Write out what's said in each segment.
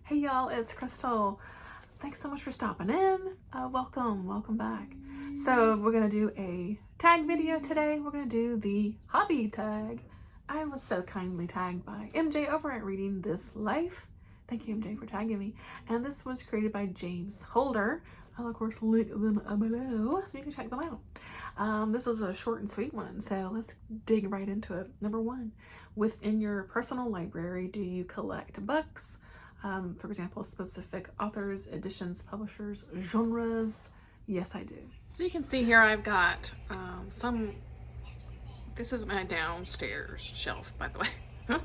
Hey y'all, it's Crystal. Thanks so much for stopping in. Welcome back. So we're gonna do a tag video today. We're gonna do the hobby tag. I was so kindly tagged by MJ over at Reading This Life. Thank you, MJ, for tagging me. And this was created by James Holder. I'll of course link them below so you can check them out. This is a short and sweet one, so let's dig right into it. Number one, within your personal library, do you collect books? For example, specific authors, editions, publishers, genres? Yes, I do. So you can see here I've got this is my downstairs shelf, by the way. And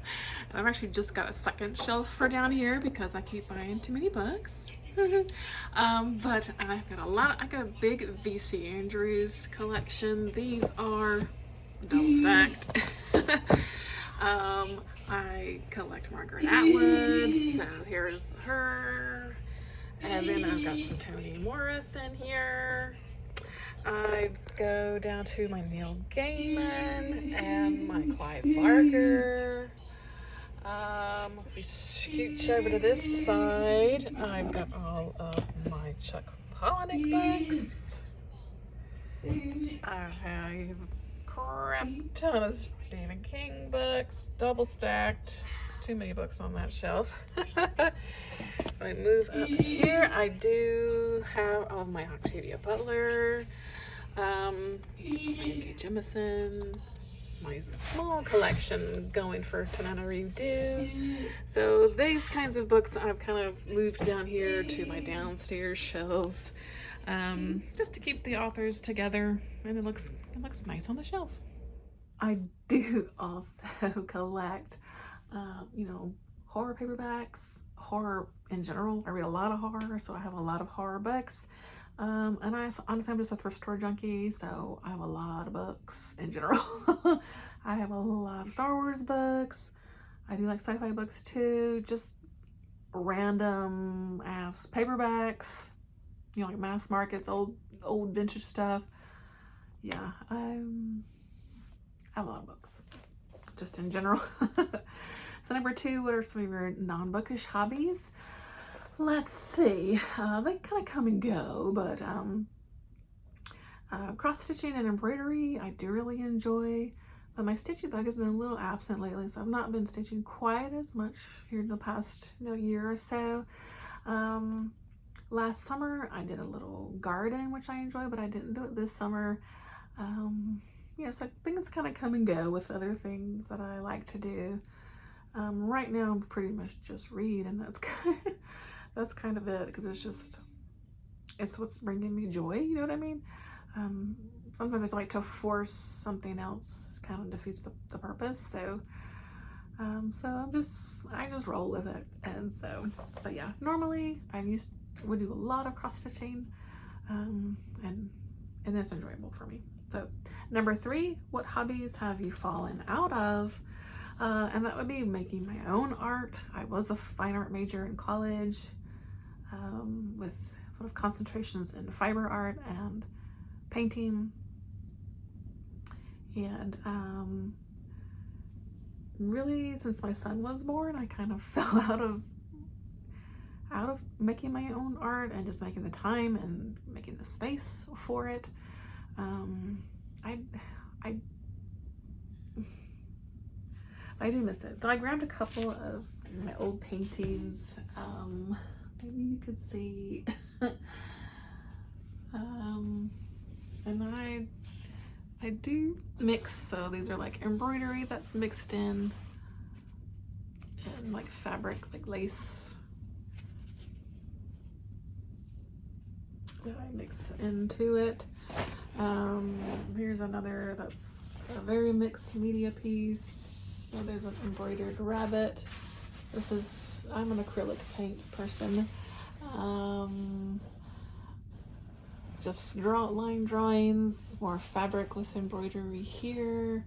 I've actually just got a second shelf for down here because I keep buying too many books. But I've got I got a big V.C. Andrews collection. These are double stacked. I collect Margaret Atwood, so here's her. And then I've got some Toni Morris in here. I go down to my Neil Gaiman and my Clive Barker. If we scooch over to this side, I've got all of my Chuck Palahniuk books. I have a crap ton of Stephen King books, double stacked. Too many books on that shelf. If I move up here, I do have all of my Octavia Butler, my N.K. Jemisin, my small collection going for Tananarive. So these kinds of books I've kind of moved down here to my downstairs shelves, just to keep the authors together, and it looks nice on the shelf. I do also collect, horror paperbacks, horror in general. I read a lot of horror, so I have a lot of horror books. And honestly, I'm just a thrift store junkie, so I have a lot of books in general. I have a lot of Star Wars books. I do like sci-fi books too, just random ass paperbacks, like mass markets, old vintage stuff. Yeah, I have a lot of books, just in general. So number two, what are some of your non-bookish hobbies? Let's see, they kind of come and go, but cross-stitching and embroidery I do really enjoy, but my stitching bug has been a little absent lately, so I've not been stitching quite as much here in the past year or so. Last summer I did a little garden, which I enjoy, but I didn't do it this summer. So I think it's kind of come and go with other things that I like to do. Right now I'm pretty much just read, and that's kind of it, because it's what's bringing me joy, you know what I mean? Sometimes I feel like to force something else just kind of defeats the purpose, so I just roll with it. And so, but yeah, normally would do a lot of cross-stitching, and it's enjoyable for me. So number three, what hobbies have you fallen out of? And that would be making my own art. I was a fine art major in college, with sort of concentrations in fiber art and painting. And really, since my son was born, I kind of fell out of making my own art and just making the time and making the space for it. I do miss it. So I grabbed a couple of my old paintings. Maybe you could see. And I do mix, so these are like embroidery that's mixed in, and like fabric, like lace, that I mix into it. Here's another that's a very mixed media piece. So there's an embroidered rabbit. I'm an acrylic paint person. Just line drawings, more fabric with embroidery here.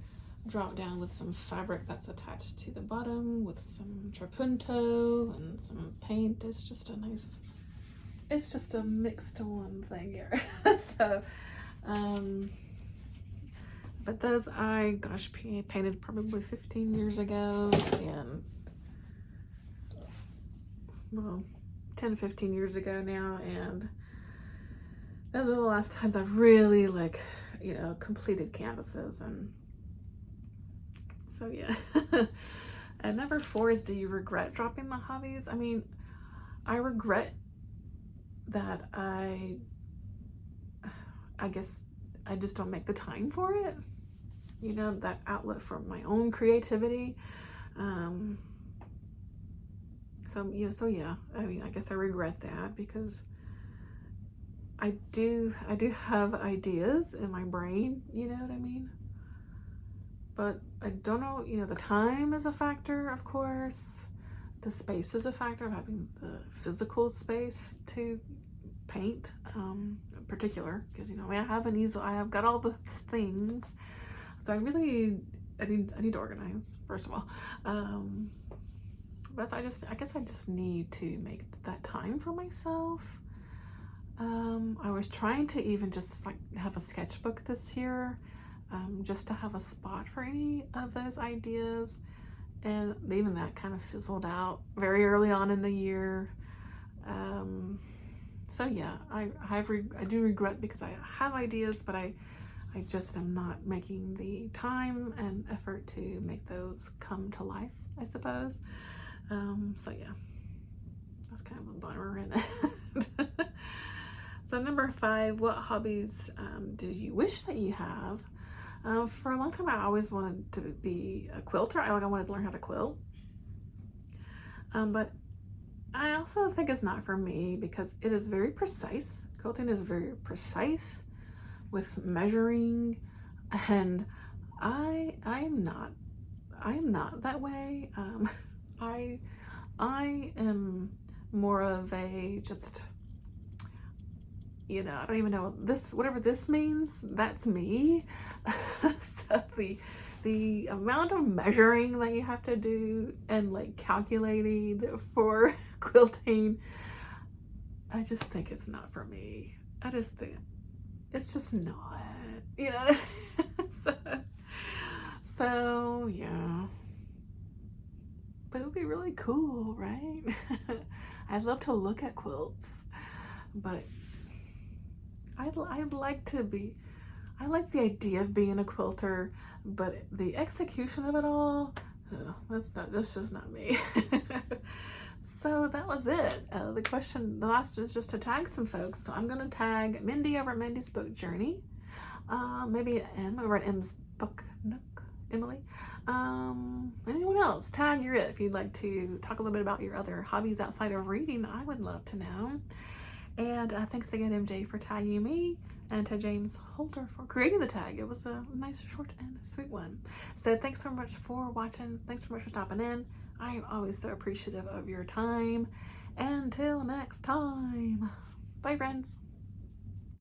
Drop down with some fabric that's attached to the bottom with some trapunto and some paint. It's just a mixed one thing here. So, but those I painted probably 15 years ago, and well, 10, 15 years ago now, and those are the last times I've really, like, you know, completed canvases. And so yeah. And number 4 is, do you regret dropping the hobbies? I mean, I regret that I guess I just don't make the time for it, you know, that outlet for my own creativity. So yeah, I mean, I guess I regret that, because I do have ideas in my brain, you know what I mean? But I don't know, you know, the time is a factor, of course. The space is a factor of having the physical space to paint, in particular, because, you know, I have an easel, I have got all the things, so I need to organize, first of all. But I guess I just need to make that time for myself. I was trying to even just like have a sketchbook this year, just to have a spot for any of those ideas, and even that kind of fizzled out very early on in the year. So yeah, I do regret, because I have ideas, but I just am not making the time and effort to make those come to life, I suppose. So yeah, that's kind of a bummer, isn't it? So number 5, what hobbies do you wish that you have? For a long time, I always wanted to be a quilter. I wanted to learn how to quilt. But I also think it's not for me, because it is very precise. Quilting is very precise with measuring, and I'm not that way. I am more of a just, you know, I don't even know this, whatever this means, that's me. So the amount of measuring that you have to do and like calculating for quilting, I just think it's not for me. I just think it's just not, you know. So yeah, but it would be really cool, right? I'd love to look at quilts, but I'd like to be, I like the idea of being a quilter, but the execution of it all, that's just not me. So that was it. The last is just to tag some folks. So I'm gonna tag Mindy over at Mindy's Book Journey. Maybe Em over at Em's Book Nook, Emily. Anyone else, tag your it if you'd like to talk a little bit about your other hobbies outside of reading. I would love to know. And thanks again, MJ, for tagging me, and to James Holter for creating the tag. It was a nice, short, and sweet one. So thanks so much for watching. Thanks so much for stopping in. I am always so appreciative of your time. Until next time, bye, friends.